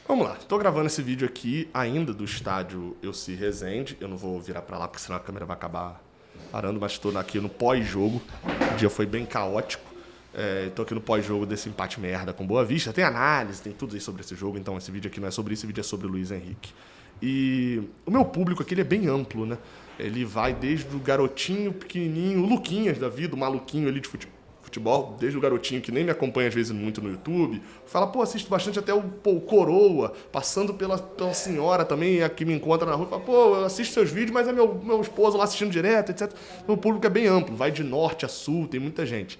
Vamos lá, estou gravando esse vídeo aqui ainda do estádio Elci Resende. Eu não vou virar para lá porque senão a câmera vai acabar parando, mas estou aqui no pós-jogo. O dia foi bem caótico. Estou aqui no pós-jogo desse empate merda com Boa Vista. Tem análise, tem tudo aí sobre esse jogo, então esse vídeo aqui não é sobre isso, esse vídeo é sobre o Luiz Henrique. E o meu público aqui ele é bem amplo, né? Ele vai desde o garotinho pequenininho, o Luquinhas da vida, o maluquinho ali de futebol, desde o garotinho que nem me acompanha às vezes muito no YouTube, fala, pô, assisto bastante até o Coroa, passando pela senhora também, a que me encontra na rua, fala, pô, eu assisto seus vídeos, mas é meu esposo lá assistindo direto, etc. Meu público é bem amplo, vai de norte a sul, tem muita gente.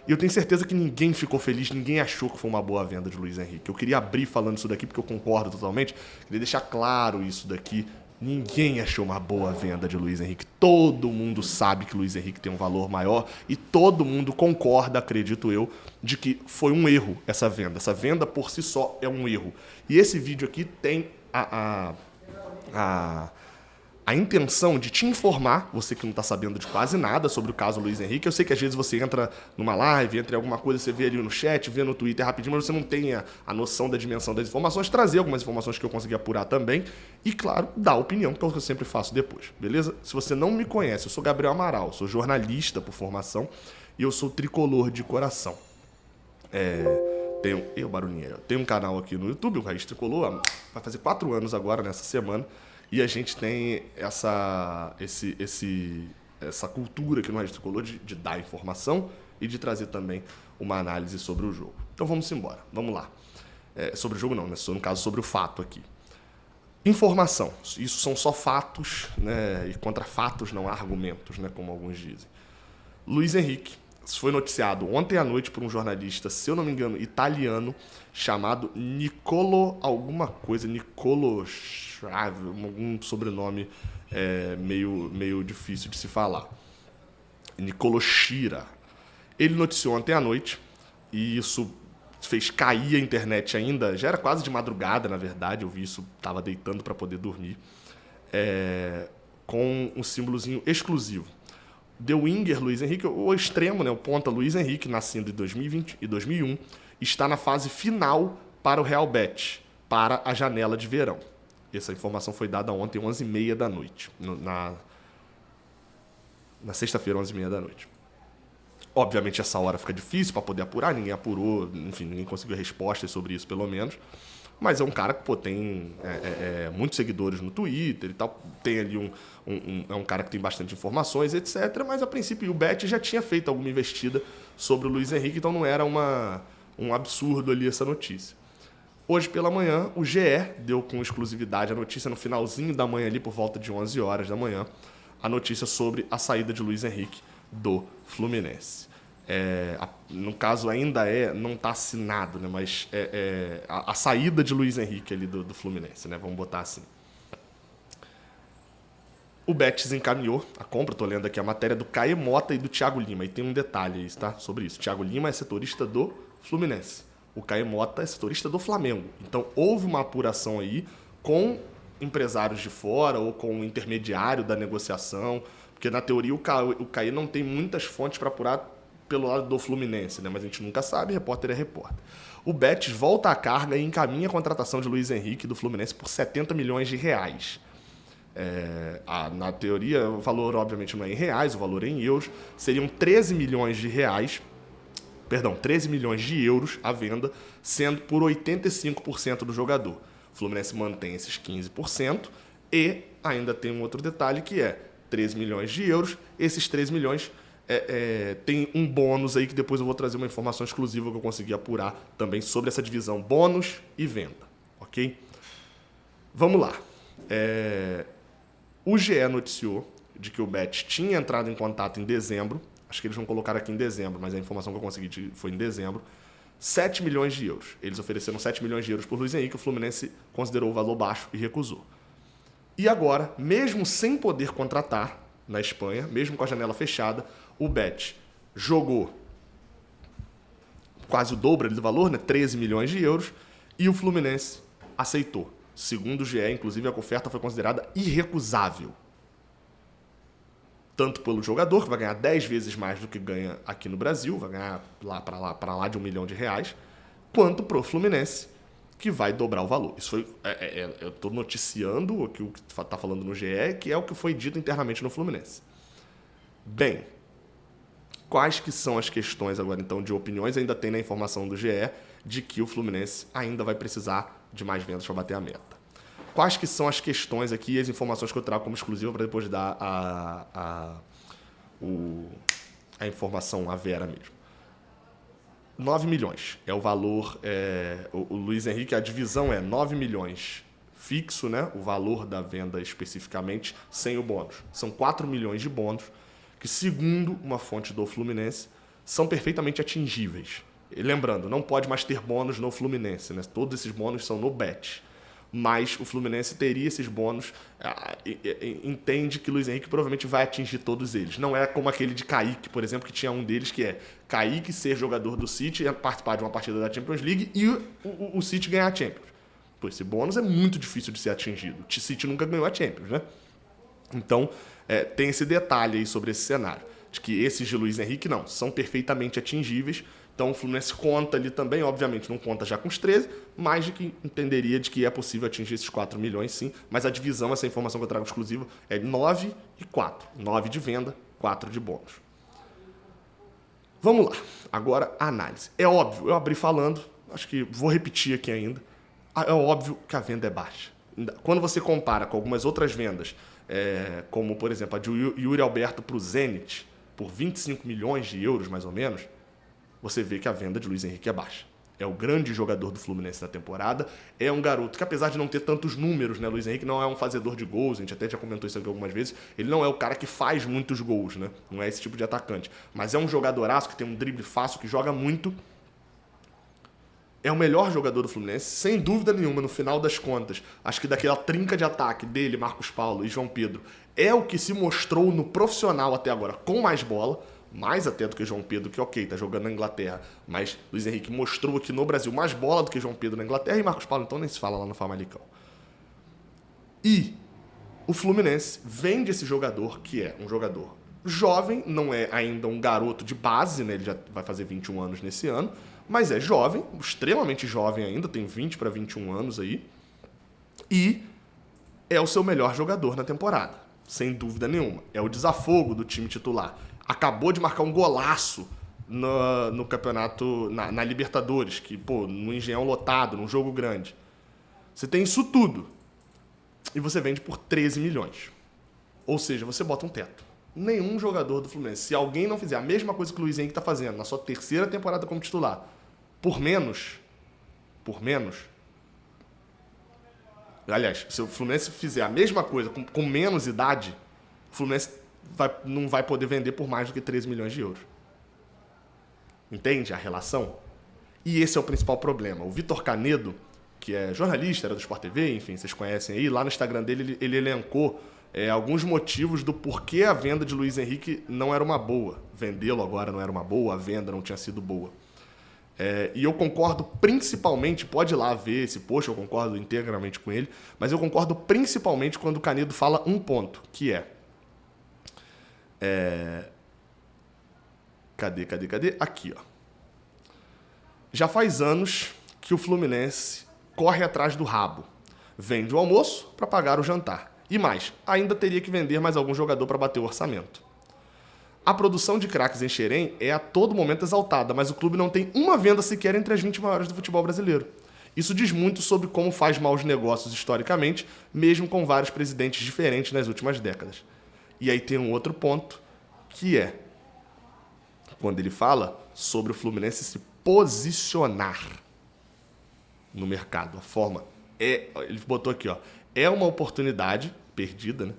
E eu tenho certeza que ninguém ficou feliz, ninguém achou que foi uma boa venda de Luiz Henrique. Eu queria abrir falando isso daqui porque eu concordo totalmente, queria deixar claro isso daqui. Ninguém achou uma boa venda de Luiz Henrique. Todo mundo sabe que Luiz Henrique tem um valor maior e todo mundo concorda, acredito eu, de que foi um erro essa venda. Essa venda por si só é um erro. E esse vídeo aqui tem a intenção de te informar, você que não está sabendo de quase nada sobre o caso Luiz Henrique. Eu sei que às vezes você entra numa live, entra em alguma coisa, você vê ali no chat, vê no Twitter rapidinho, mas você não tem a noção da dimensão das informações, trazer algumas informações que eu consegui apurar também e, claro, dar opinião, que é o que eu sempre faço depois, beleza? Se você não me conhece, eu sou Gabriel Amaral, sou jornalista por formação e eu sou tricolor de coração. Tenho um canal aqui no YouTube, o Raiz Tricolor, vai fazer 4 anos agora, nessa semana. E a gente tem essa cultura aqui no Raiz Tricolor de dar informação e de trazer também uma análise sobre o jogo. Então vamos embora, vamos lá. Sobre o jogo não, né? No caso sobre o fato aqui. Informação, isso são só fatos, né? E contra fatos não há argumentos, né? Como alguns dizem. Luiz Henrique, isso foi noticiado ontem à noite por um jornalista, se eu não me engano, italiano, chamado Nicolo alguma coisa, Nicolo Chave, algum sobrenome meio difícil de se falar. Nicolo Shira. Ele noticiou ontem à noite e isso fez cair a internet ainda, já era quase de madrugada, na verdade, eu vi isso, estava deitando para poder dormir, com um símbolozinho exclusivo. The Winger Luiz Henrique, o extremo, né, o ponta Luiz Henrique, nascido em 2020 e 2001, está na fase final para o Real Betis, para a janela de verão. Essa informação foi dada ontem, 11h30 da noite, na sexta-feira, 11h30 da noite. Obviamente essa hora fica difícil para poder apurar, ninguém apurou, enfim, ninguém conseguiu respostas sobre isso pelo menos. Mas é um cara que tem muitos seguidores no Twitter e tal, tem ali é um cara que tem bastante informações, etc. Mas a princípio o Betis já tinha feito alguma investida sobre o Luiz Henrique, então não era um absurdo ali essa notícia. Hoje pela manhã, o GE deu com exclusividade a notícia no finalzinho da manhã ali, por volta de 11 horas da manhã, a notícia sobre a saída de Luiz Henrique do Fluminense. No caso ainda não está assinado, né? Mas a saída de Luiz Henrique ali do Fluminense, né? Vamos botar assim. O Betis encaminhou a compra, estou lendo aqui a matéria do Caê Mota e do Thiago Lima, e tem um detalhe aí, tá? Sobre isso. Thiago Lima é setorista do Fluminense, o Caê Mota é setorista do Flamengo. Então houve uma apuração aí com empresários de fora ou com o intermediário da negociação, porque na teoria o Caê não tem muitas fontes para apurar pelo lado do Fluminense, né? Mas a gente nunca sabe, repórter é repórter. O Betis volta à carga e encaminha a contratação de Luiz Henrique do Fluminense por 70 milhões de reais. Na teoria, o valor obviamente não é em reais, o valor é em euros. Seriam 13 milhões de euros à venda, sendo por 85% do jogador. O Fluminense mantém esses 15% e ainda tem um outro detalhe que é 13 milhões de euros, esses 13 milhões tem um bônus aí que depois eu vou trazer uma informação exclusiva que eu consegui apurar também sobre essa divisão bônus e venda, ok? Vamos lá. O GE noticiou de que o Betis tinha entrado em contato em dezembro, acho que eles não colocaram aqui em dezembro, mas a informação que eu consegui foi em dezembro, 7 milhões de euros. Eles ofereceram 7 milhões de euros por Luiz Henrique, o Fluminense considerou o valor baixo e recusou. E agora, mesmo sem poder contratar na Espanha, mesmo com a janela fechada, o Betis jogou quase o dobro do valor, né? 13 milhões de euros, e o Fluminense aceitou. Segundo o GE, inclusive, a oferta foi considerada irrecusável. Tanto pelo jogador, que vai ganhar 10 vezes mais do que ganha aqui no Brasil, vai ganhar para lá de R$1 milhão, quanto pro Fluminense, que vai dobrar o valor. Isso foi, eu estou noticiando o que está falando no GE, que é o que foi dito internamente no Fluminense. Bem, quais que são as questões agora, então, de opiniões? Ainda tem na informação do GE de que o Fluminense ainda vai precisar de mais vendas para bater a meta. Quais que são as questões aqui e as informações que eu trago como exclusiva para depois dar a informação, a Vera mesmo. 9 milhões é o valor, o Luiz Henrique, a divisão é 9 milhões fixo, né? O valor da venda especificamente, sem o bônus. São 4 milhões de bônus, que segundo uma fonte do Fluminense, são perfeitamente atingíveis. E lembrando, não pode mais ter bônus no Fluminense, né? Todos esses bônus são no Bet. Mas o Fluminense teria esses bônus, entende que Luiz Henrique provavelmente vai atingir todos eles. Não é como aquele de Kaique, por exemplo, que tinha um deles que é Kaique ser jogador do City, participar de uma partida da Champions League e o City ganhar a Champions. Pô, esse bônus é muito difícil de ser atingido. O City nunca ganhou a Champions, né? Então, tem esse detalhe aí sobre esse cenário, de que esses de Luiz Henrique não, são perfeitamente atingíveis. Então o Fluminense conta ali também, obviamente não conta já com os 13, mas de que entenderia de que é possível atingir esses 4 milhões sim, mas a divisão, essa informação que eu trago exclusiva, é 9 e 4. 9 de venda, 4 de bônus. Vamos lá, agora a análise. É óbvio, eu abri falando, acho que vou repetir aqui ainda, é óbvio que a venda é baixa. Quando você compara com algumas outras vendas, como por exemplo a de Yuri Alberto para o Zenit, por 25 milhões de euros mais ou menos, você vê que a venda de Luiz Henrique é baixa. É o grande jogador do Fluminense da temporada. É um garoto que, apesar de não ter tantos números, né? Luiz Henrique não é um fazedor de gols, a gente até já comentou isso aqui algumas vezes. Ele não é o cara que faz muitos gols, né? Não é esse tipo de atacante. Mas é um jogadoraço que tem um drible fácil, que joga muito. É o melhor jogador do Fluminense, sem dúvida nenhuma, no final das contas. Acho que daquela trinca de ataque dele, Marcos Paulo e João Pedro, é o que se mostrou no profissional até agora com mais bola. Mais até do que João Pedro, que ok, tá jogando na Inglaterra, mas Luiz Henrique mostrou aqui no Brasil mais bola do que João Pedro na Inglaterra, e Marcos Paulo então nem se fala lá no Famalicão. E o Fluminense vende esse jogador, que é um jogador jovem, não é ainda um garoto de base, né? Ele já vai fazer 21 anos nesse ano, mas é jovem, extremamente jovem ainda, tem 20 para 21 anos aí, e é o seu melhor jogador na temporada, sem dúvida nenhuma. É o desafogo do time titular. Acabou de marcar um golaço no campeonato, na Libertadores, que, pô, no Engenhão lotado, num jogo grande. Você tem isso tudo. E você vende por 13 milhões. Ou seja, você bota um teto. Nenhum jogador do Fluminense, se alguém não fizer a mesma coisa que o Luiz Henrique está fazendo na sua terceira temporada como titular, por menos, aliás, se o Fluminense fizer a mesma coisa com menos idade, o Fluminense não vai poder vender por mais do que 13 milhões de euros. Entende a relação? E esse é o principal problema. O Vitor Canedo, que é jornalista, era do Sport TV, enfim, vocês conhecem aí, lá no Instagram dele ele elencou alguns motivos do porquê a venda de Luiz Henrique não era uma boa. Vendê-lo agora não era uma boa, a venda não tinha sido boa. E eu concordo principalmente, pode ir lá ver esse post, eu concordo integralmente com ele, mas eu concordo principalmente quando o Canedo fala um ponto, que é cadê? Aqui, ó. Já faz anos que o Fluminense corre atrás do rabo. Vende o almoço para pagar o jantar. E mais, ainda teria que vender mais algum jogador para bater o orçamento. A produção de craques em Xerém é a todo momento exaltada, mas o clube não tem uma venda sequer entre as 20 maiores do futebol brasileiro. Isso diz muito sobre como faz maus negócios historicamente, mesmo com vários presidentes diferentes nas últimas décadas. E aí tem um outro ponto, que é quando ele fala sobre o Fluminense se posicionar no mercado. A forma ele botou aqui, ó, é uma oportunidade perdida, né,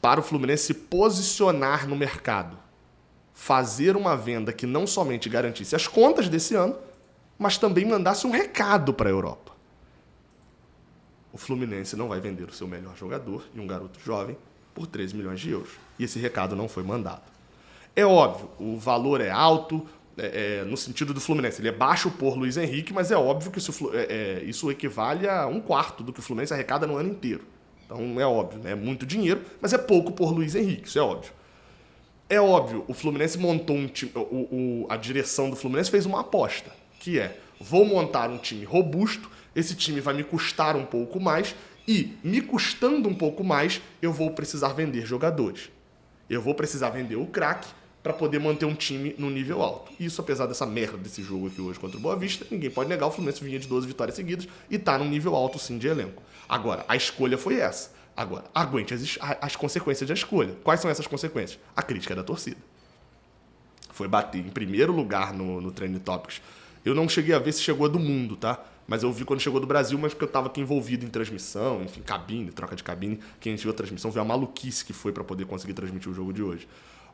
para o Fluminense se posicionar no mercado. Fazer uma venda que não somente garantisse as contas desse ano, mas também mandasse um recado para a Europa. O Fluminense não vai vender o seu melhor jogador e um garoto jovem por 13 milhões de euros. E esse recado não foi mandado. É óbvio, o valor é alto, no sentido do Fluminense. Ele é baixo por Luiz Henrique, mas é óbvio que isso equivale a 1/4 do que o Fluminense arrecada no ano inteiro. Então é óbvio, né? É muito dinheiro, mas é pouco por Luiz Henrique, isso é óbvio. É óbvio, o Fluminense montou um time, a direção do Fluminense fez uma aposta, que é, vou montar um time robusto, esse time vai me custar um pouco mais e, me custando um pouco mais, eu vou precisar vender jogadores. Eu vou precisar vender o craque para poder manter um time no nível alto. Isso, apesar dessa merda desse jogo aqui hoje contra o Boa Vista, ninguém pode negar, o Fluminense vinha de 12 vitórias seguidas e tá num nível alto, sim, de elenco. Agora, a escolha foi essa. Agora, aguente as consequências da escolha. Quais são essas consequências? A crítica da torcida. Foi bater em primeiro lugar no Trending Topics. Eu não cheguei a ver se chegou a do mundo, tá? Mas eu vi quando chegou do Brasil, mas porque eu tava aqui envolvido em transmissão, enfim, cabine, troca de cabine. Quem viu a transmissão viu a maluquice que foi para poder conseguir transmitir o jogo de hoje.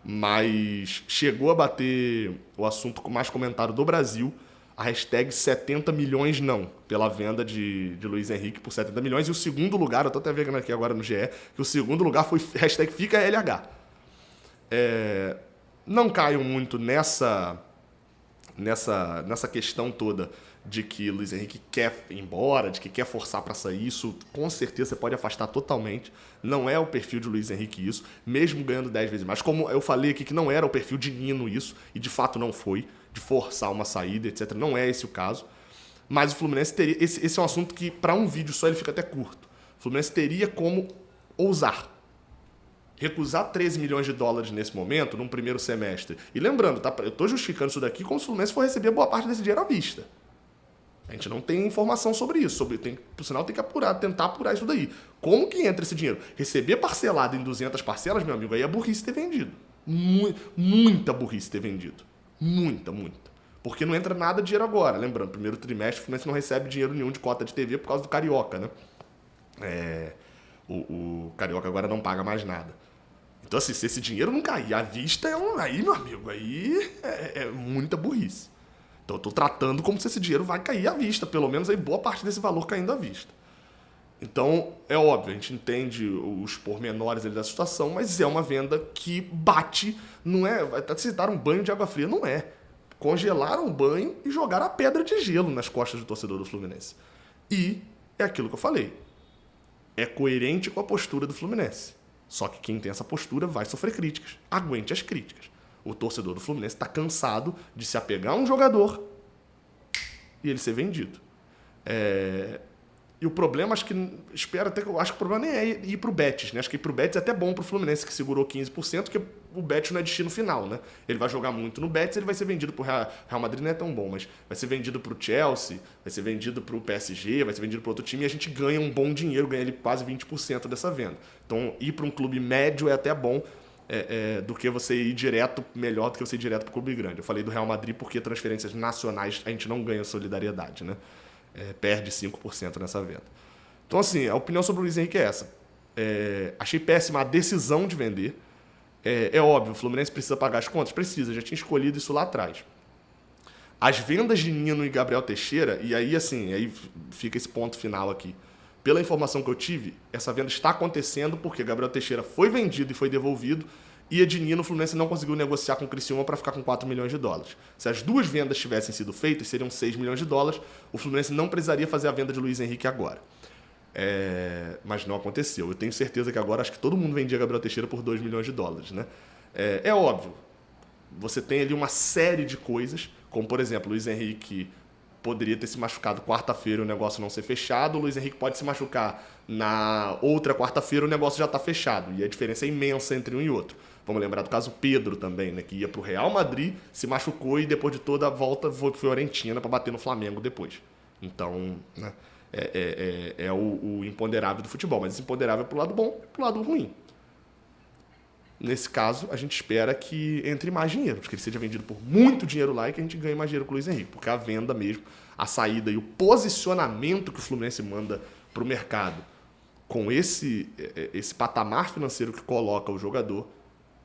Mas chegou a bater o assunto mais comentado do Brasil, a hashtag 70 milhões não, pela venda de Luiz Henrique por 70 milhões. E o segundo lugar, eu tô até vendo aqui agora no GE, que o segundo lugar foi hashtag fica LH. Não caio muito nessa questão toda de que Luiz Henrique quer ir embora, de que quer forçar para sair. Isso, com certeza, você pode afastar totalmente. Não é o perfil de Luiz Henrique isso, mesmo ganhando 10 vezes mais. Como eu falei aqui que não era o perfil de Nino isso, e de fato não foi, de forçar uma saída, etc. Não é esse o caso. Mas o Fluminense teria... Esse é um assunto que, para um vídeo só, ele fica até curto. O Fluminense teria como ousar. Recusar 13 milhões de dólares nesse momento, num primeiro semestre. E lembrando, tá? Eu tô justificando isso daqui como se o Fluminense for receber boa parte desse dinheiro à vista. A gente não tem informação sobre isso. Por sinal, tem que tentar apurar isso daí. Como que entra esse dinheiro? Receber parcelado em 200 parcelas, meu amigo, aí é burrice ter vendido. Muita burrice ter vendido. Muita. Porque não entra nada de dinheiro agora. Lembrando, primeiro trimestre, o Fluminense não recebe dinheiro nenhum de cota de TV por causa do Carioca, né? O Carioca agora não paga mais nada. Então, assim, se esse dinheiro não cair à vista, aí, meu amigo, aí é muita burrice. Então, eu tô tratando como se esse dinheiro vai cair à vista, pelo menos aí boa parte desse valor caindo à vista. Então, é óbvio, a gente entende os pormenores da situação, mas é uma venda que bate, não é... Até citaram um banho de água fria, não é. Congelaram o banho e jogaram a pedra de gelo nas costas do torcedor do Fluminense. E é aquilo que eu falei. É coerente com a postura do Fluminense. Só que quem tem essa postura vai sofrer críticas. Aguente as críticas. O torcedor do Fluminense está cansado de se apegar a um jogador e ele ser vendido. E o problema, acho que o problema nem é ir pro Betis, né? Acho que ir pro Betis é até bom pro Fluminense, que segurou 15%, porque o Betis não é destino final, né? Ele vai jogar muito no Betis, ele vai ser vendido pro Real Madrid, não é tão bom, mas vai ser vendido pro Chelsea, vai ser vendido pro PSG, vai ser vendido pro outro time, e a gente ganha um bom dinheiro, ganha ele quase 20% dessa venda. Então, ir para um clube médio é até bom, do que você ir direto, melhor do que você ir direto pro clube grande. Eu falei do Real Madrid porque transferências nacionais a gente não ganha solidariedade, né? Perde 5% nessa venda. Então, assim, a opinião sobre o Luiz Henrique é essa. Achei péssima a decisão de vender. É óbvio, o Fluminense precisa pagar as contas? Precisa, já tinha escolhido isso lá atrás. As vendas de Nino e Gabriel Teixeira, e aí, assim, aí fica esse ponto final aqui. Pela informação que eu tive, essa venda está acontecendo porque Gabriel Teixeira foi vendido e foi devolvido, e a de Nino, o Fluminense não conseguiu negociar com o Criciúma para ficar com 4 milhões de dólares. Se as duas vendas tivessem sido feitas, seriam 6 milhões de dólares, o Fluminense não precisaria fazer a venda de Luiz Henrique agora. Mas não aconteceu. Eu tenho certeza que agora acho que todo mundo vendia Gabriel Teixeira por 2 milhões de dólares, né? É óbvio, você tem ali uma série de coisas, como por exemplo, Luiz Henrique poderia ter se machucado quarta-feira e o negócio não ser fechado, o Luiz Henrique pode se machucar na outra quarta-feira e o negócio já está fechado, e a diferença é imensa entre um e outro. Vamos lembrar do caso Pedro também, né, que ia para o Real Madrid, se machucou e depois de toda a volta foi para Fiorentina para bater no Flamengo depois. Então, né, o imponderável do futebol, mas esse imponderável é pro lado bom e pro lado ruim. Nesse caso, a gente espera que entre mais dinheiro, que ele seja vendido por muito dinheiro lá e que a gente ganhe mais dinheiro com o Luiz Henrique, porque a venda mesmo, a saída e o posicionamento que o Fluminense manda para o mercado com esse patamar financeiro que coloca o jogador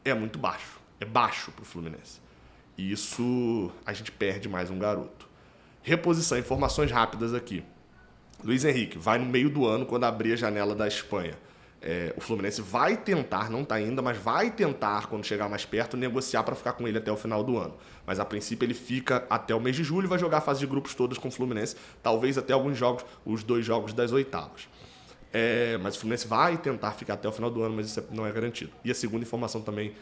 é muito baixo. É baixo para o Fluminense. E isso a gente perde mais um garoto. Reposição, informações rápidas aqui. Luiz Henrique vai no meio do ano, quando abrir a janela da Espanha. O Fluminense vai tentar, não está ainda, mas vai tentar, quando chegar mais perto, negociar para ficar com ele até o final do ano. Mas a princípio ele fica até o mês de julho e vai jogar a fase de grupos todas com o Fluminense, talvez até alguns jogos, os 2 jogos das oitavas. Mas o Fluminense vai tentar ficar até o final do ano, mas isso não é garantido. E a segunda informação também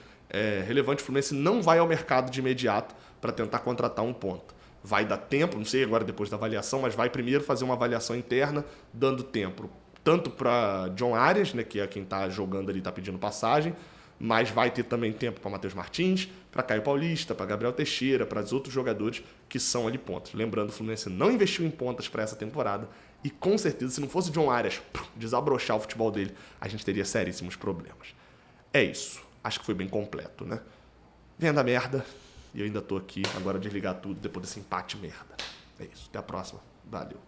relevante, o Fluminense não vai ao mercado de imediato para tentar contratar um ponta. vai dar tempo, não sei agora depois da avaliação, mas vai primeiro fazer uma avaliação interna, dando tempo tanto para John Arias, né, que é quem está jogando ali, está pedindo passagem, mas vai ter também tempo para Matheus Martins, para Caio Paulista, para Gabriel Teixeira, para os outros jogadores que são ali pontas. Lembrando, o Fluminense não investiu em pontas para essa temporada e com certeza, se não fosse John Arias desabrochar o futebol dele, a gente teria seríssimos problemas. É isso. Acho que foi bem completo, né? Venda merda. E eu ainda tô aqui agora desligar tudo depois desse empate merda. É isso. Até a próxima. Valeu.